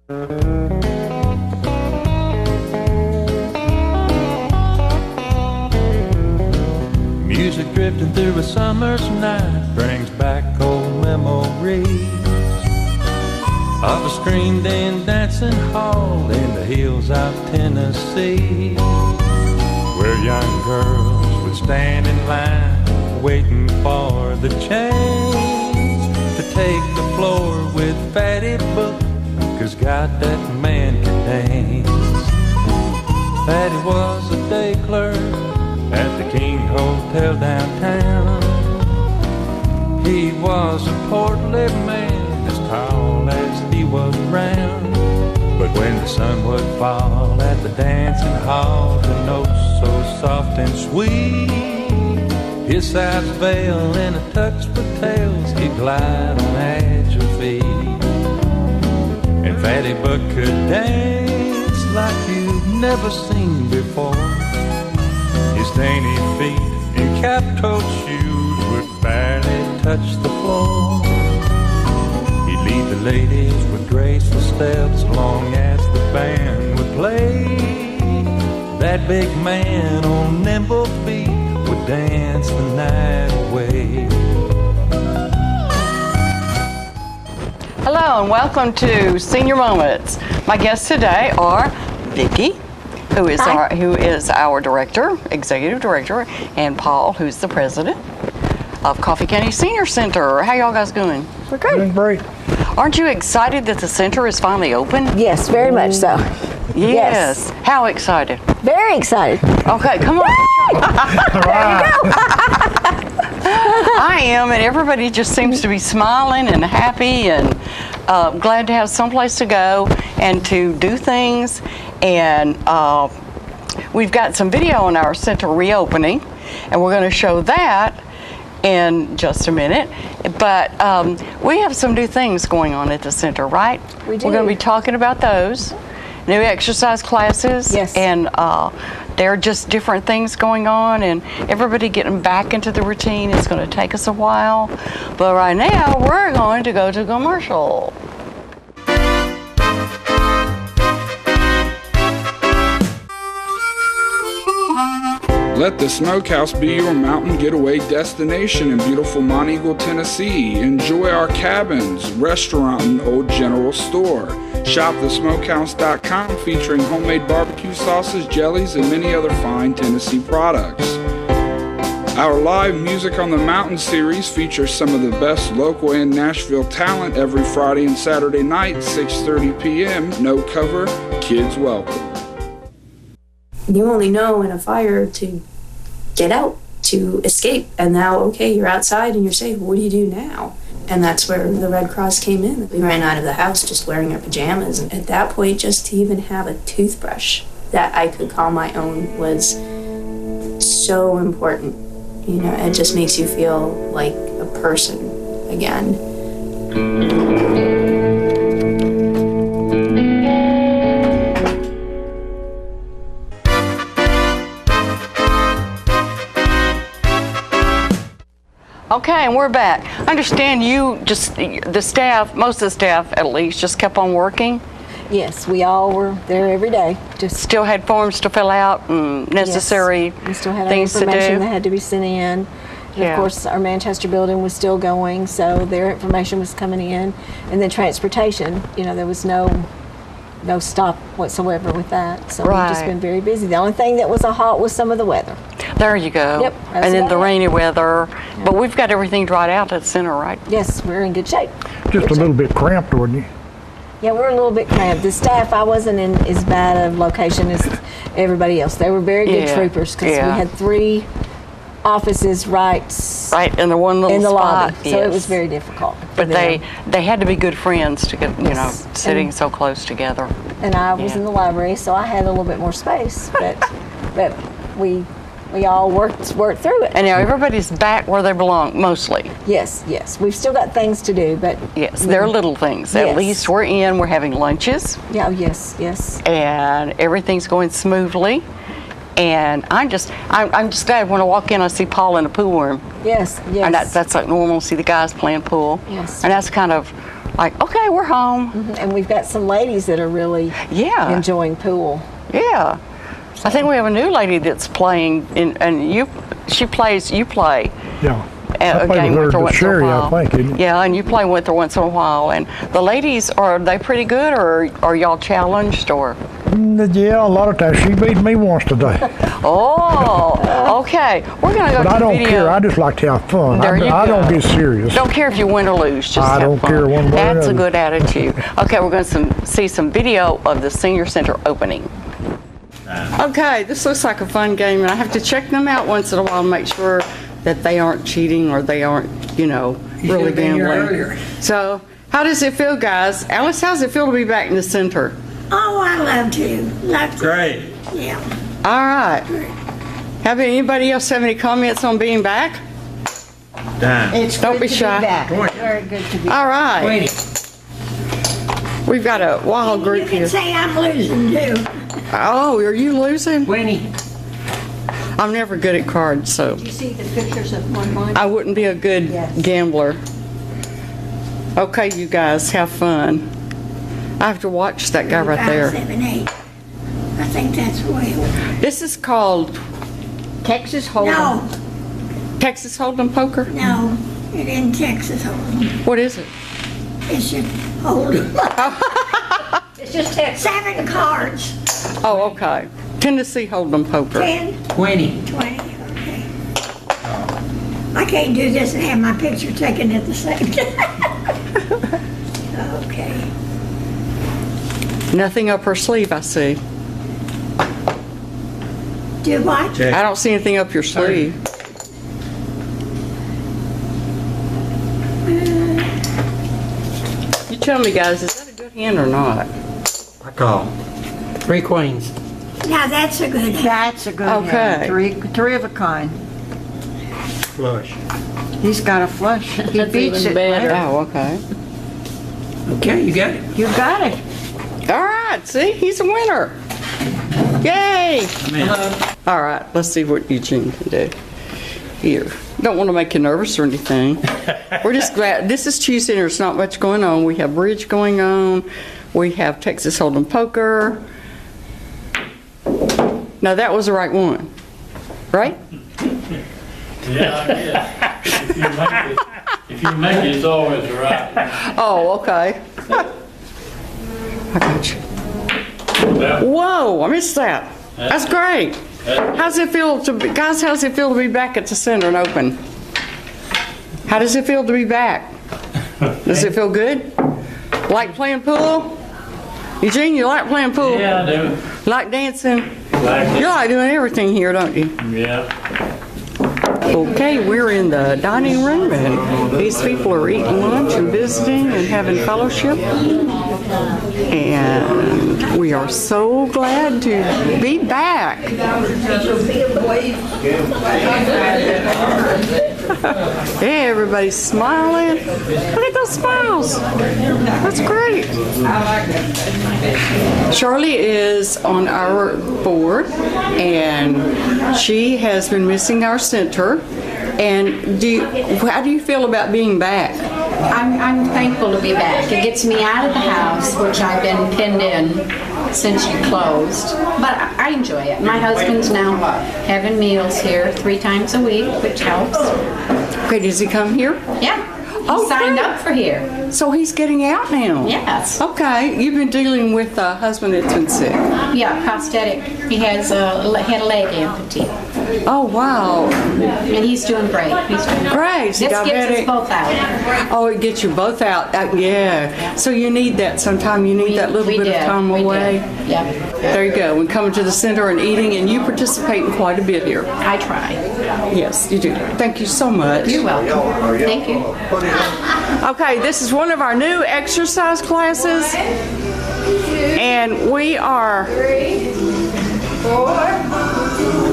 Music drifting through a summer's night brings back old memories of a screamed-in dancing hall in the hills of Tennessee, where young girls would stand in line waiting for the change to take the floor with Fatty Book, 'cause God, that man could dance. Fatty was a day clerk at the King Hotel downtown. He was a portly man, as tall as he was round. But when the sun would fall at the dancing hall, the notes so soft and sweet, his sides veil in a tux for tails, he'd glide on agile feet. And Fatty Buck could dance like you've never seen before. His dainty feet in cap-toed shoes would barely touch the floor. He'd lead the ladies with graceful steps long as the band would play. That big man on nimble feet would dance the night away. Hello and welcome to Senior Moments. My guests today are Vicki, who is our director, executive director, and Paul, who's the president of Coffee County Senior Center. How y'all guys doing? We're great. Doing great. Aren't you excited that the center is finally open? Yes, very much so. Yes. How excited? Very excited. Okay, come on. There you go. I am, and everybody just seems to be smiling and happy and glad to have someplace to go and to do things. And we've got some video on our center reopening, and we're going to show that in just a minute. But we have some new things going on at the center, right? We do. We're going to be talking about those. New exercise classes. Yes. And there are just different things going on, and everybody getting back into the routine is going to take us a while. But right now, we're going to go to commercial. Let the Smokehouse be your mountain getaway destination in beautiful Monteagle, Tennessee. Enjoy our cabins, restaurant, and old general store. Shop thesmokehouse.com featuring homemade barbecue sauces, jellies, and many other fine Tennessee products. Our live Music on the Mountain series features some of the best local and Nashville talent every Friday and Saturday night, 6:30 p.m. No cover, kids welcome. You only know in a fire to get out, to escape. And now, okay, you're outside and you're safe. What do you do now? And that's where the Red Cross came in. We ran out of the house just wearing our pajamas. And at that point, just to even have a toothbrush that I could call my own was so important. You know, it just makes you feel like a person again. Okay, and we're back. I understand you the staff, most of the staff at least, just kept on working. Yes, we all were there every day. Just Still had forms to fill out and necessary we still had things to information do. that had to be sent in. And Yeah. of course, our Manchester building was still going, so their information was coming in. And then transportation, you know, there was no stop whatsoever with that. So we've just Right. been very busy. The only thing that was a halt was some of the weather. There you go. Yep, that's And then the about it. rainy weather. But we've got everything dried out at the center, right? Yes, we're in good shape. Just a little bit cramped, weren't you? Yeah, we're a little bit cramped. The staff, I wasn't in as bad a location as everybody else. They were very good Yeah, troopers because yeah. we had 3 offices right In the one little in the spot. lobby, so it was very difficult. for But them. they had to be good friends to get, you know, Yes. sitting And- so close together. And I was Yeah. in the library, so I had a little bit more space, but we all worked through it. And now everybody's back where they belong, mostly. Yes, we've still got things to do, but Yes, they're little things. At Yes. least we're in. We're having lunches, yeah, yes. and everything's going smoothly. And I'm just glad when I walk in, I see Paul in the pool room. Yes. And that's like normal. See the guys playing pool. Yes. And that's kind of like, okay, we're home. And we've got some ladies that are really Yeah. enjoying pool. Yeah. I think we have a new lady that's playing, and you play. Yeah. A I played game with with her her, once in a Sherry, while. I think, isn't it? Yeah, and you play with her once in a while. And the ladies, are they pretty good, or are y'all challenged, or? Yeah, a lot of times. She beat me once today. Oh, okay. We're gonna go But to I don't video. care. I just like to have fun. There you I don't go. get serious. Don't care if you win or lose. Just I have don't fun. care one way or That's a another. good attitude. Okay, we're going to see some video of the senior center opening. Okay, this looks like a fun game, and I have to check them out once in a while to make sure that they aren't cheating or they aren't, really gambling. So, how does it feel, guys? Alice, how does it feel to be back in the center? Oh, I love to. Love to. Great. Yeah. All right. Have anybody else have any comments on being back? Done. It's Don't good be to shy. be back. Very good to be All right. Wait. We've got a wild You group can here. say I'm losing too. Oh, are you losing? Winnie. I'm never good at cards, so You see the pictures of one I wouldn't be a good Yes. gambler. Okay, you guys, have fun. I have to watch that guy right 5, there. 7, 8. I think that's well. This is called Texas Hold'em. No, Texas Hold'em Poker. no, it isn't Texas Hold'em. What is it? It's just Hold'em. It's just Texas. 7 cards. Oh, okay. Tennessee Hold'em Poker. 10, 20. 20. Okay. I can't do this and have my picture taken at the same time. Okay. Nothing up her sleeve, I see. Do what? I don't see anything up your sleeve. You tell me, guys, is that a good hand or not? I call. 3 queens. Now that's a good hand. That's a good Okay. hand. Three of a kind. Flush. He's got a flush. He beats it. better. man. Oh, okay. Okay, you got it. You got it. All right, see, he's a winner. Yay! Hello. All right, let's see what Eugene can do. Here, don't want to make you nervous or anything. We're just glad, this is Tuesday, there's not much going on. We have bridge going on. We have Texas Hold'em Poker. Now, that was the right one, right? Yeah, yeah. If you make it, it's always right. Oh, okay. I got you. Well, Whoa, I missed that. That's great. How's it feel to be, guys, how's it feel to be back at the center and open? How does it feel to be back? Does it feel good? Like playing pool? Eugene, you like playing pool? yeah, I do. Like dancing? Like You like doing everything here, don't you? Yeah. Okay, we're in the dining room and these people are eating lunch and visiting and having fellowship. And we are so glad to be back. Hey, everybody's smiling. Look at those smiles. That's great. Charlie is on our board and she has been missing our center. And how do you feel about being back? I'm thankful to be back. It gets me out of the house, which I've been pinned in since you closed. But I enjoy it. My husband's now having meals here 3 times a week, which helps. Okay, does he come here? Yeah. He Oh, signed great. up for here. So he's getting out now? Yes. Okay, you've been dealing with a husband that's been sick. Yeah, prosthetic. He has had a leg amputee. Oh, wow. And he's doing great. He's doing Great. Is he This gets us diabetic? both out. Oh, it gets you both out. Yeah. So you need that sometime. You need that little We bit of did. time We away. did. Yep. There you go. When coming to the center and eating, and you participate in quite a bit here. I try. Yes, you do. Thank you so much. You're welcome. Thank you. Okay, this is one of our new exercise classes. And we are,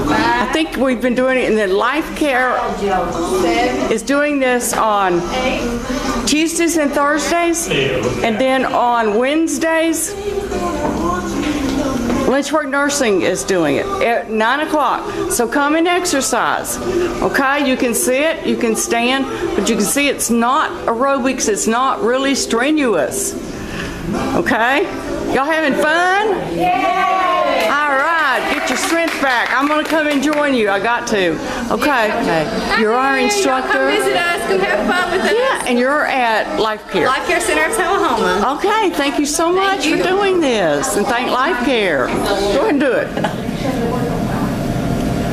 I think we've been doing it, and then Life Care is doing this on Tuesdays and Thursdays, and then on Wednesdays Lynchburg Nursing is doing it at 9 o'clock. So come and exercise. Okay, you can sit, you can stand, but you can see it's not aerobics, it's not really strenuous. Okay? Y'all having fun? Yeah! All right, get your strength back. I'm going to come and join you. I got to. Okay. You're our instructor. Come visit us. Come have fun with us. Yeah, and you're at Life Care. Life Care Center of Tullahoma. Okay, thank you so much for doing this, and thank Life Care. Go ahead and do it.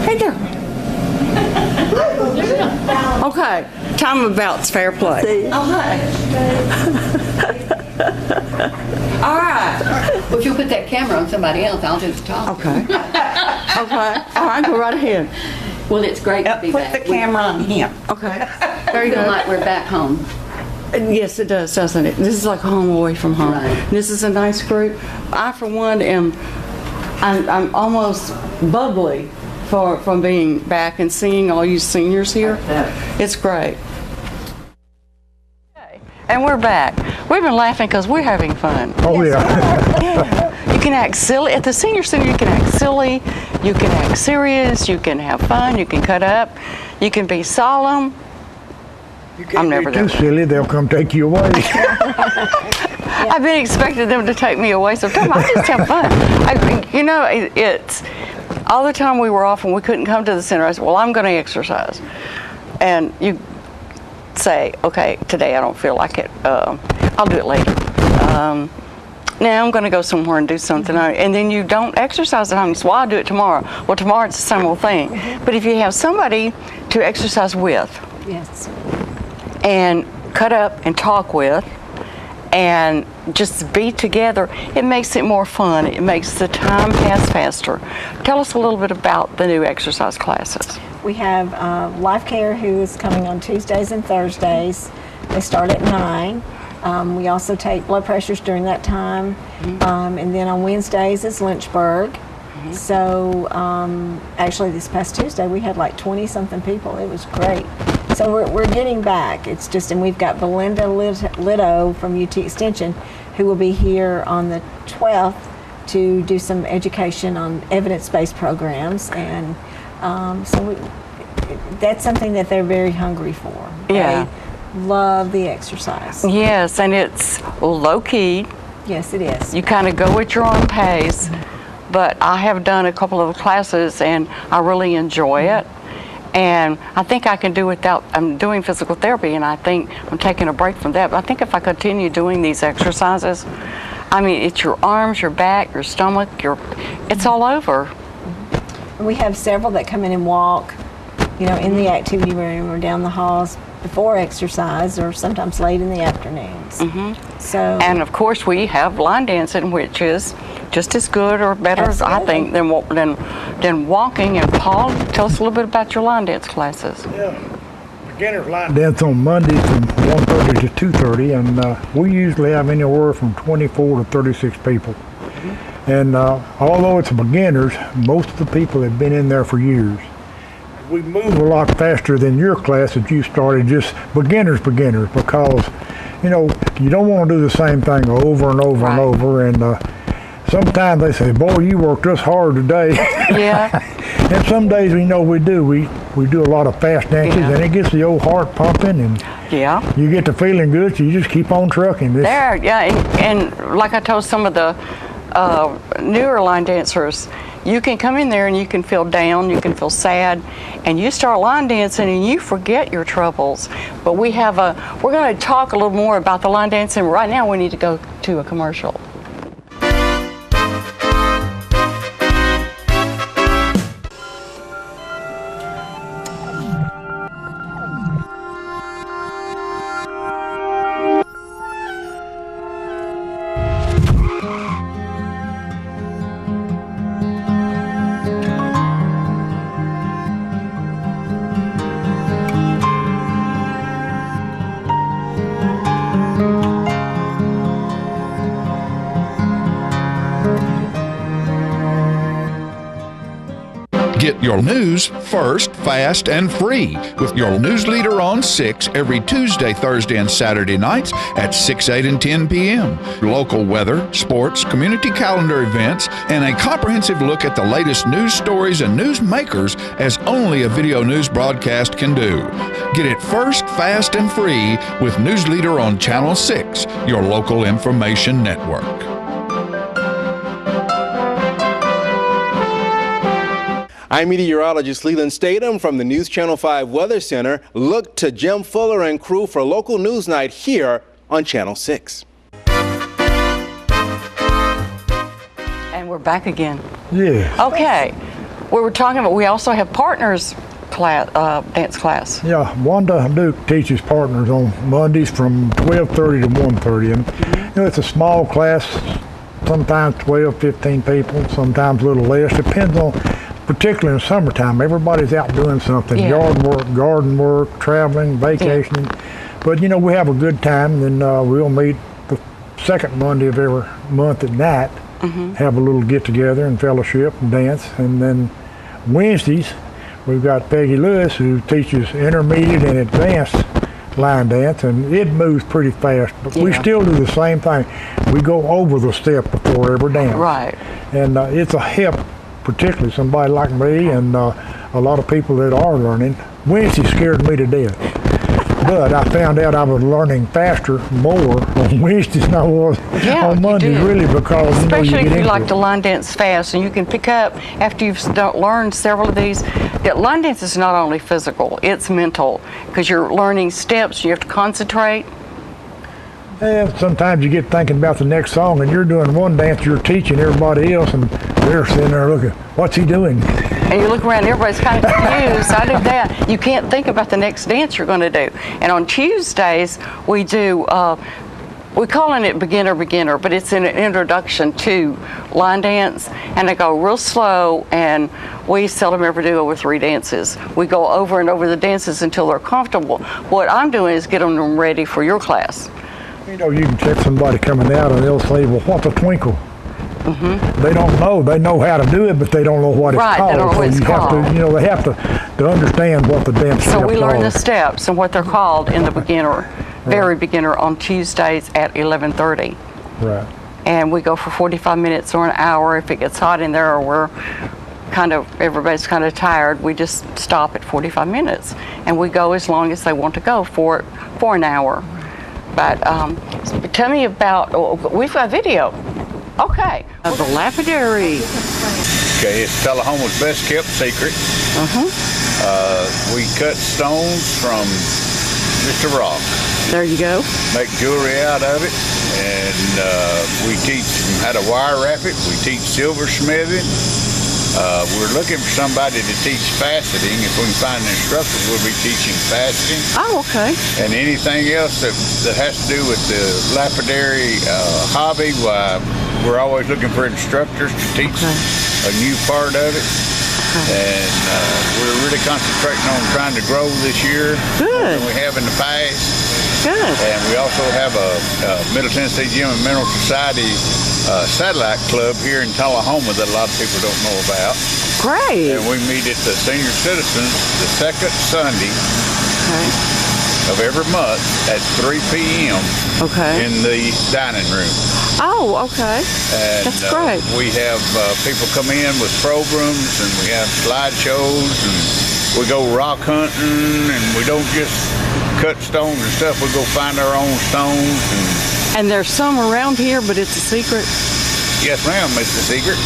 Hey there. Okay, time about's fair play. Okay. All right. Well, if you'll put that camera on somebody else, I'll do the talking. Okay. Okay. All right, go right ahead. Well, it's great to be back. Put the camera on him. Okay. Very good. Like we're back home. Yes, it does, doesn't it? This is like home away from home. Right. This is a nice group. I, for one, I'm almost bubbly from being back and seeing all you seniors here. It's great. And we're back. We've been laughing because we're having fun. Oh, yeah. You can act silly. At the senior center, you can act silly, you can act serious, you can have fun, you can cut up, you can be solemn. I'm never Too silly, they'll come take you away. I've been expecting them to take me away, so come on, I just have fun. It's all the time we were off and we couldn't come to the center. I said, well, I'm going to exercise. And you say, okay, today I don't feel like it. I'll do it later. Now I'm going to go somewhere and do something. And then you don't exercise at home. You say, well, I'll do it tomorrow. Well, tomorrow it's the same old thing. But if you have somebody to exercise with, Yes. and cut up and talk with, and just be together, it makes it more fun. It makes the time pass faster. Tell us a little bit about the new exercise classes. We have Life Care, who is coming on Tuesdays and Thursdays. They start at 9. We also take blood pressures during that time. And then on Wednesdays is Lynchburg. So actually this past Tuesday we had like 20-something people. It was great. So we're getting back. It's just, and we've got Belinda Litto from UT Extension, who will be here on the 12th to do some education on evidence-based programs. And that's something that they're very hungry for. Yeah. They love the exercise. Yes, and it's low-key. Yes, it is. You kind of go at your own pace. But I have done a couple of classes and I really enjoy it. And I think I can do without, I'm doing physical therapy and I think I'm taking a break from that. But I think if I continue doing these exercises, I mean, it's your arms, your back, your stomach, it's all over. We have several that come in and walk, in the activity room or down the halls before exercise, or sometimes late in the afternoons. So, and of course we have line dancing, which is just as good or better, I think, than walking. And Paul, tell us a little bit about your line dance classes. Yeah. Beginner's line dance on Monday from 1:30 to 2:30, and we usually have anywhere from 24 to 36 people. And although it's beginners, most of the people have been in there for years. We move a lot faster than your class that you started, just beginners, because you don't want to do the same thing over and over and over. And sometimes they say, boy, you worked us hard today. Yeah. And some days we do. We do a lot of fast dances, and it gets the old heart pumping, and you get to feeling good, so you just keep on trucking. And like I told some of the newer line dancers, you can come in there and you can feel down, you can feel sad, and you start line dancing and you forget your troubles. But we're going to talk a little more about the line dancing. Right now we need to go to a commercial. Get your news first, fast, and free with your news leader on 6 every Tuesday, Thursday, and Saturday nights at 6, 8, and 10 p.m. Local weather, sports, community calendar events, and a comprehensive look at the latest news stories and news makers as only a video news broadcast can do. Get it first, fast, and free with News Leader on Channel 6, your local information network. I'm meteorologist Leland Statham from the News Channel 5 Weather Center. Look to Jim Fuller and crew for local news night here on Channel 6. And we're back again. Yeah. Okay. We were talking about, we also have partners class, dance class. Yeah, Wanda Duke teaches partners on Mondays from 12:30 to 1:30. And, you know, it's a small class, sometimes 12, 15 people, sometimes a little less. Depends on, particularly in summertime, everybody's out doing something, yard work, garden work, traveling, vacationing. But, you know, we have a good time, and we'll meet the second Monday of every month at night, have a little get-together and fellowship and dance. And then Wednesdays, we've got Peggy Lewis, who teaches intermediate and advanced line dance, and it moves pretty fast, but we still do the same thing. We go over the step before every dance. Right. And it's a help, particularly somebody like me and a lot of people that are learning. Wednesday scared me to death. But I found out I was learning faster, more on Wednesdays than I was on Mondays, really, because especially you if you like to to line dance fast, and you can pick up after you've learned several of these. That line dance is not only physical; it's mental, because you're learning steps. You have to concentrate. And sometimes you get thinking about the next song, and you're doing one dance, you're teaching everybody else, and they're sitting there looking, what's he doing? And you look around, everybody's kind of confused. I do that. You can't think about the next dance you're going to do. And on Tuesdays, we do, we're calling it beginner, but it's an introduction to line dance. And they go real slow, and we seldom ever do over 3 dances. We go over and over the dances until they're comfortable. What I'm doing is getting them ready for your class. You know, you can check somebody coming out, and they'll say, well, what's a twinkle? They don't know. They know how to do it, but they don't know what it's called. They don't know what it's called. Have to, you know, they have to understand what the dance steps are. So we learn the steps and what they're called in the beginner, very beginner, on Tuesdays at 11:30. Right. And we go for 45 minutes or an hour. If it gets hot in there, or we're everybody's kind of tired, we just stop at 45 minutes, and we go as long as they want to go for an hour. But tell me about, we've got video. Okay. Of the lapidary. Okay, it's Tullahoma's best kept secret. We cut stones from just a rock. There you go. Make jewelry out of it, and we teach them how to wire wrap it. We teach silversmithing. We're looking for somebody to teach faceting. If we can find an instructor, we'll be teaching faceting. Oh, okay. And anything else that has to do with the lapidary hobby, we're always looking for instructors to teach a new part of it. And we're really concentrating on trying to grow this year more than we have in the past. Good. And we also have a Middle Tennessee Gym and Mineral Society satellite club here in Tullahoma that a lot of people don't know about. Great. And we meet at the Senior Citizens the second Sunday of every month at 3 p.m. in the dining room. Oh, okay. And, that's great. We have people come in with programs, and we have slideshows, and we go rock hunting, and we don't just cut stones and stuff. We go find our own stones. And there's some around here, but it's a secret. Yes, ma'am, it's a secret.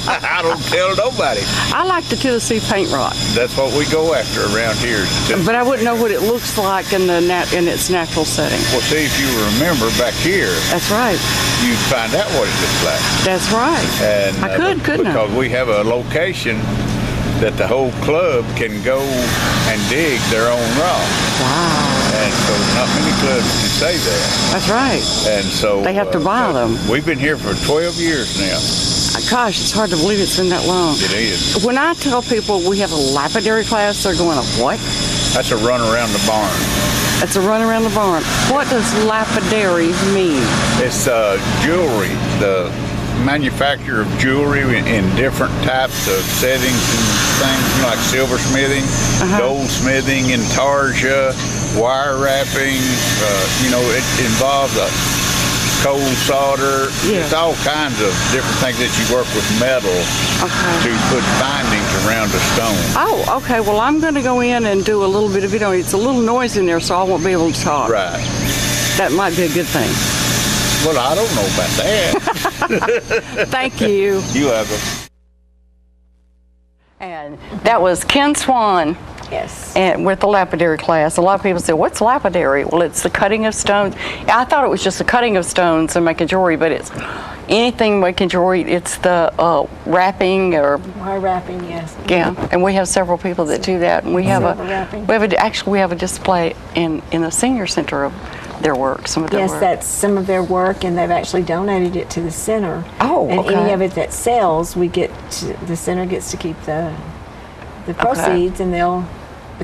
I don't tell nobody. I like the Tennessee paint rock. That's what we go after around here. But I wouldn't know what it looks like in its natural setting. Well, see, if you remember back here. That's right. You'd find out what it looks like. That's right. And I couldn't I? Because we have a location that the whole club can go and dig their own rock. Wow. And so not many clubs can say that. That's right. And so they have to buy them. We've been here for 12 years now. Gosh, it's hard to believe it's been that long. It is. When I tell people we have a lapidary class, they're going, what? That's a run around the barn. It's a run around the barn. What does lapidary mean? It's jewelry. The manufacture of jewelry in different types of settings and things, like silversmithing, goldsmithing, intarsia, wire wrapping. It involves cold solder. It's all kinds of different things that you work with metal to put bindings around a stone. Oh, okay. Well, I'm going to go in and do a little bit of video. It's a little noise in there, so I won't be able to talk. Right. That might be a good thing. Well, I don't know about that. Thank you. You're welcome. And that was Ken Swan. Yes. And with the lapidary class. A lot of people say, what's lapidary? Well, it's the cutting of stones. I thought it was just the cutting of stones and making jewelry, but it's anything making jewelry. It's the wrapping or wire wrapping, yes. Yeah, and we have several people that do that. And we have we have a display in the senior center of their work, some of their work. Yes, that's some of their work, and they've actually donated it to the center. Oh, and okay. any of it that sells, the center gets to keep the proceeds, and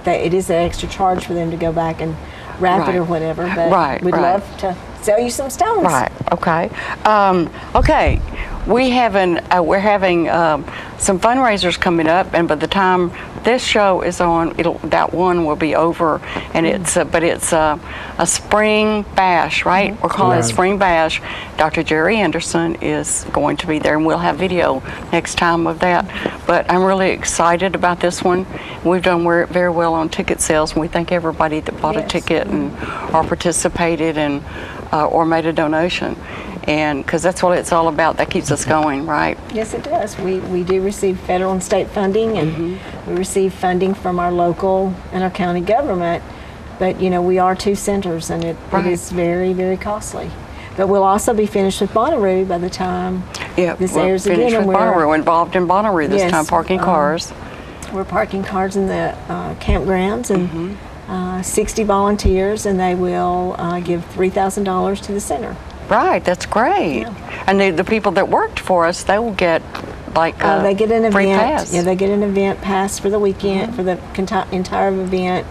it is an extra charge for them to go back and wrap it or whatever. But we'd love to sell you some stones. Right. Okay. Okay. We're having some fundraisers coming up, and by the time this show is on, that one will be over, and it's a spring bash, right? We're calling it Spring Bash. Dr. Jerry Anderson is going to be there, and we'll have video next time of that. But I'm really excited about this one. We've done very well on ticket sales, and we thank everybody that bought a ticket and or participated and or made a donation. And because that's what it's all about. That keeps us going, right? Yes, it does. We do receive federal and state funding, and we receive funding from our local and our county government. But we are two centers, and it is very, very costly. But we'll also be finished with Bonnaroo by the time this airs again. Finished with Bonnaroo, involved in Bonnaroo this time, parking cars. We're parking cars in the campgrounds, and 60 volunteers, and they will give $3,000 to the center. Right, that's great. Yeah. And the people that worked for us, they will get they get an free event. pass. Yeah, they get an event pass for the weekend, for the entire event,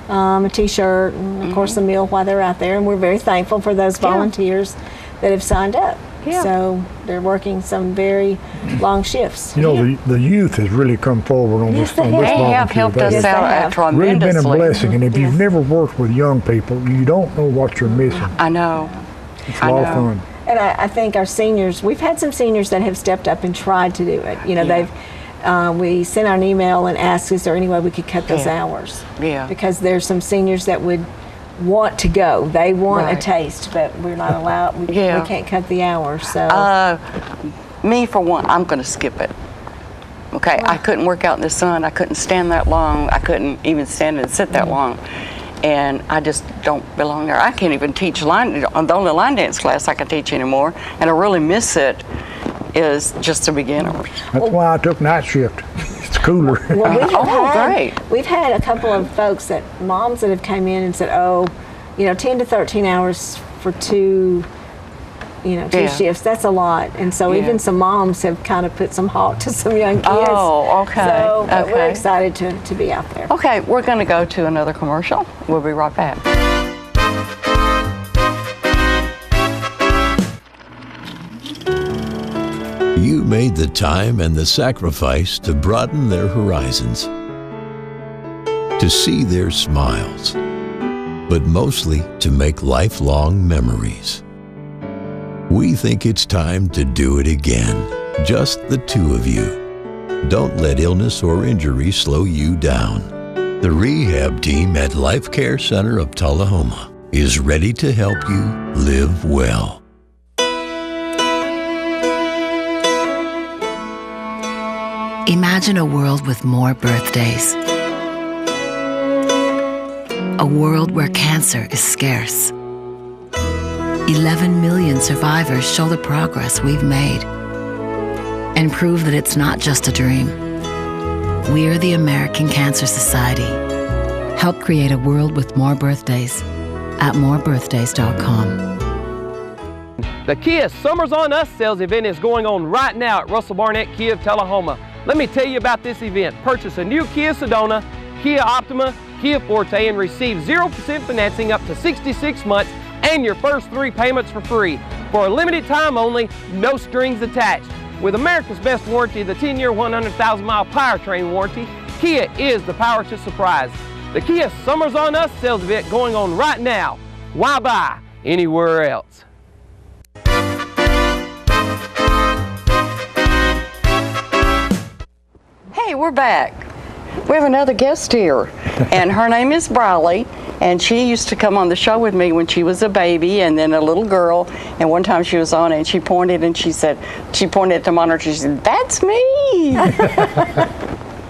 a T-shirt, and of course a meal while they're out there. And we're very thankful for those volunteers that have signed up. Yeah. So they're working some very long shifts. The youth has really come forward on this. They have helped us out tremendously. Really been a blessing. And if you've never worked with young people, you don't know what you're missing. I know. It's a lot of fun. And I think our seniors, we've had some seniors that have stepped up and tried to do it. We sent out an email and asked, is there any way we could cut those hours? Yeah. Because there's some seniors that would want to go. They want a taste, but we're not allowed. We can't cut the hours. So. Me, for one, I'm going to skip it. Okay, I couldn't work out in the sun. I couldn't stand that long. I couldn't even stand and sit that long. And I just don't belong there. I can't even teach the only line dance class I can teach anymore, and I really miss it, is just the beginners. That's why I took night shift. It's cooler. Well, great. We've had a couple of folks moms that have come in and said, 10 to 13 hours for two shifts, that's a lot. And so even some moms have kind of put some halt to some young kids. Oh, okay. So we're excited to be out there. Okay, we're going to go to another commercial. We'll be right back. You made the time and the sacrifice to broaden their horizons, to see their smiles, but mostly to make lifelong memories. We think it's time to do it again, just the two of you. Don't let illness or injury slow you down. The rehab team at Life Care Center of Tullahoma is ready to help you live well. Imagine a world with more birthdays. A world where cancer is scarce. 11 million survivors show the progress we've made and prove that it's not just a dream. We're the American Cancer Society. Help create a world with more birthdays at morebirthdays.com. The Kia Summers on Us sales event is going on right now at Russell Barnett Kia of Tullahoma. Let me tell you about this event. Purchase a new Kia Sedona, Kia Optima, Kia Forte, and receive 0% financing up to 66 months and your first 3 payments for free. For a limited time only, no strings attached. With America's best warranty, the 10-year, 100,000-mile powertrain warranty, Kia is the power to surprise. The Kia Summers on Us sales event going on right now. Why buy anywhere else? Hey, we're back. We have another guest here, and her name is Briley, and she used to come on the show with me when she was a baby and then a little girl, and one time she was on it and she pointed and she pointed at the monitor, she said, "That's me."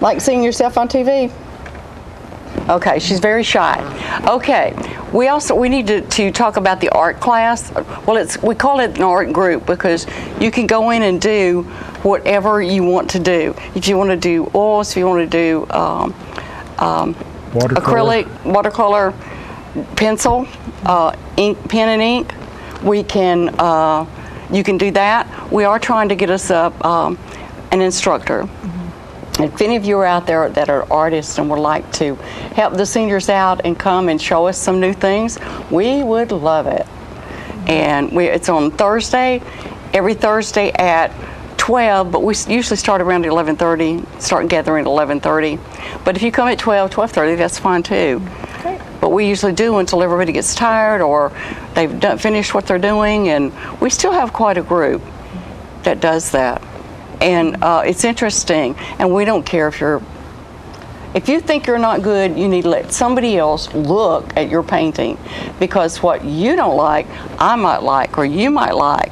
Like seeing yourself on TV? Okay, she's very shy. Okay, we need to talk about the art class. Well, we call it an art group because you can go in and do whatever you want to do. If you want to do oils, if you want to do acrylic, watercolor, pencil, ink, pen and ink, you can do that. We are trying to get us an instructor. If any of you are out there that are artists and would like to help the seniors out and come and show us some new things, we would love it. And it's on Thursday, every Thursday at 12, but we usually start around 11:30, start gathering at 11:30. But if you come at 12:30, that's fine too. Okay. But we usually do until everybody gets tired or they've finished what they're doing, and we still have quite a group that does that. And it's interesting, and we don't care if you think you're not good, you need to let somebody else look at your painting, because what you don't like, I might like, or you might like.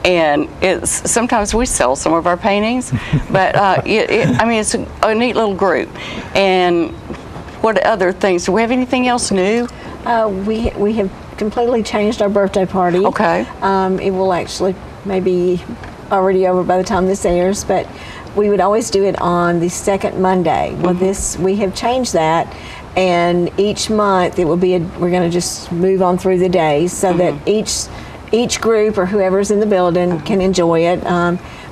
And sometimes we sell some of our paintings, but it's a neat little group. And what other things? Do we have anything else new? We have completely changed our birthday party. Okay. It will actually maybe already over by the time this airs, but we would always do it on the second Monday. Well, we have changed that, and each month it will be we're going to just move on through the days so that each group or whoever's in the building can enjoy it.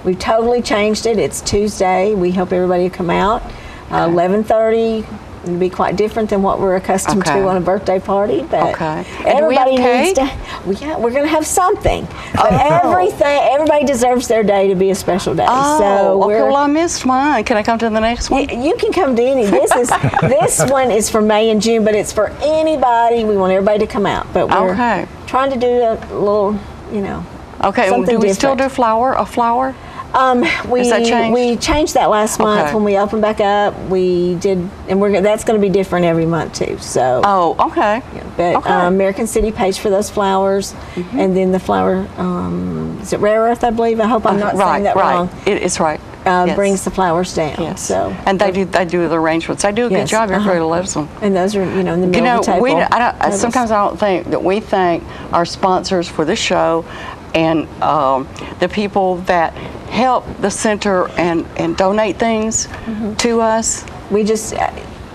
We've totally changed it. It's Tuesday. We hope everybody will come out. 11:30. It'll be quite different than what we're accustomed to on a birthday party, but everybody needs to. Yeah, we're going to have something. But everybody deserves their day to be a special day. So well, I missed mine. Can I come to the next one? You can come to any. This one is for May and June, but it's for anybody. We want everybody to come out, but we're trying to do a little, Okay, do we still do a flower? We changed that last month when we opened back up. We did, and that's going to be different every month too. So. But American City pays for those flowers, and then the flower, is it Rare Earth, I believe? I hope I'm not saying that wrong. It's right. Brings the flowers down. Yes. So. And they do the arrangements. They do a good job. Everybody loves them. And those are in the middle of the table. Sometimes I don't think that we thank our sponsors for the show, and the people that help the center and donate things to us. We just,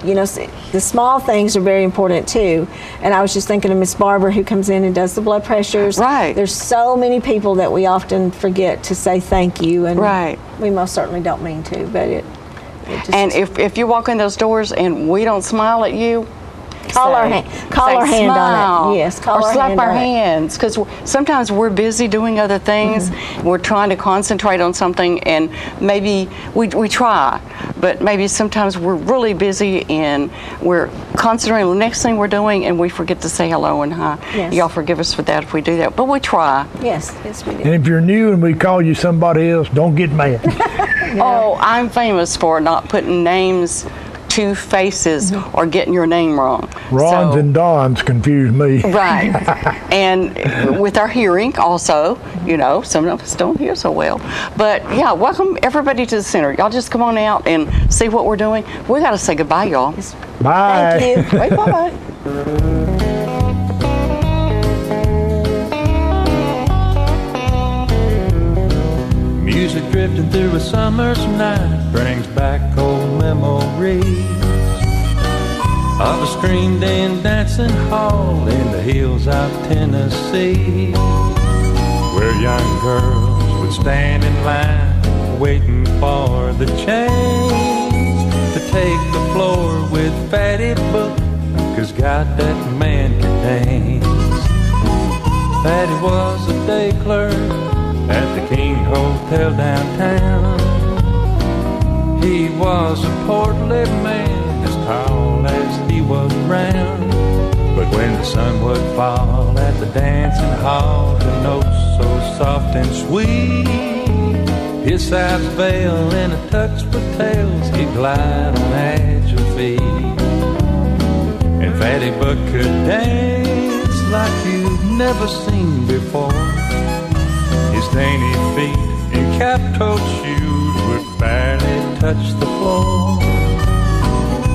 the small things are very important too. And I was just thinking of Miss Barbara, who comes in and does the blood pressures. Right. There's so many people that we often forget to say thank you, and we most certainly don't mean to, but it just. And if you walk in those doors and we don't smile at you, call our hand on it. Yes, call our slap hand our on it. hands, because sometimes we're busy doing other things. We're trying to concentrate on something, and maybe we try, but maybe sometimes we're really busy and we're concentrating on the next thing we're doing, and we forget to say hello and hi. Yes. Y'all forgive us for that if we do that, but we try. Yes, we do. And if you're new and we call you somebody else, don't get mad. Oh, I'm famous for not putting names to faces or getting your name wrong. Rons and Dons confuse me. Right. And with our hearing also, some of us don't hear so well. But yeah, welcome everybody to the center. Y'all just come on out and see what we're doing. We got to say goodbye, y'all. Bye. Thank you. Wait, bye-bye. Music drifting through a summer's night brings back old memories of a screamed and dancing hall in the hills of Tennessee, where young girls would stand in line waiting for the change to take the floor with Fatty Book, 'cause God, that man can dance. Fatty was a day clerk at the King Hotel downtown. He was a portly man, as tall as he was round. But when the sun would fall at the dancing hall, the notes so soft and sweet, his sides veil in a tux with tails, he'd glide on agile feet. And Fatty Buck could dance like you'd never seen before. His dainty feet in cap-toed shoes would barely touch the floor.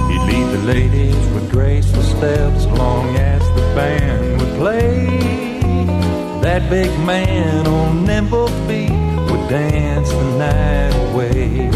He'd lead the ladies with graceful steps long as the band would play. That big man on nimble feet would dance the night away.